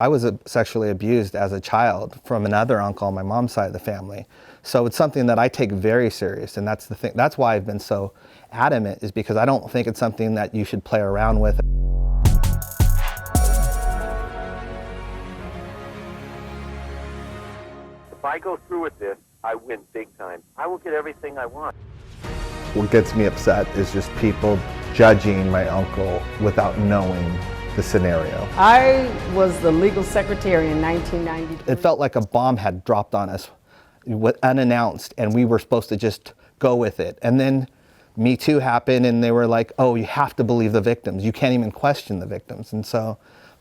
I was sexually abused as a child from another uncle on my mom's side of the family. So it's something that I take very serious, and that's the thing. That's why I've been so adamant, is because I don't think it's something that you should play around with. If I go through with this, I win big time. I will get everything I want. What gets me upset is just people judging my uncle without knowing the scenario. I was the legal secretary in 1993. It felt like a bomb had dropped on us unannounced, and we were supposed to just go with it. And then Me Too happened, and they were like, oh, you have to believe the victims. You can't even question the victims. And so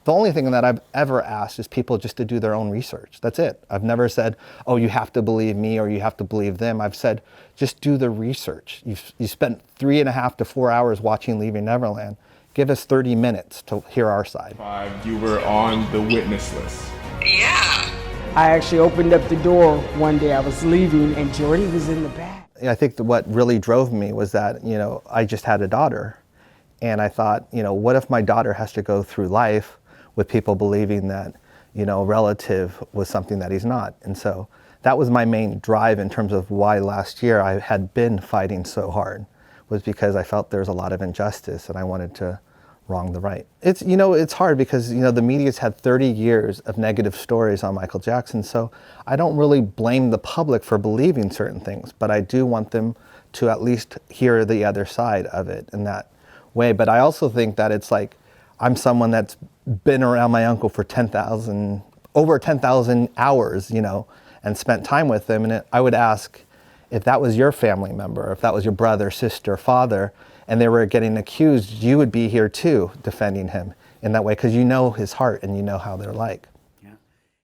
the only thing that I've ever asked is people just to do their own research. That's it. I've never said, oh, you have to believe me or you have to believe them. I've said, just do the research. You spent 3.5 to 4 hours watching Leaving Neverland. Give us 30 minutes to hear our side. You were on the witness list. Yeah. I actually opened up the door one day. I was leaving and Jordy was in the back. I think that what really drove me was that, I just had a daughter. And I thought, what if my daughter has to go through life with people believing that, a relative was something that he's not. And so that was my main drive in terms of why last year I had been fighting so hard, was because I felt there was a lot of injustice and I wanted to wrong the right. It's hard because, the media's had 30 years of negative stories on Michael Jackson, so I don't really blame the public for believing certain things, but I do want them to at least hear the other side of it in that way. But I also think that it's like, I'm someone that's been around my uncle for over 10,000 hours, and spent time with him, and I would ask, if that was your family member, if that was your brother, sister, father, and they were getting accused, you would be here too defending him in that way, because you know his heart and you know how they're like.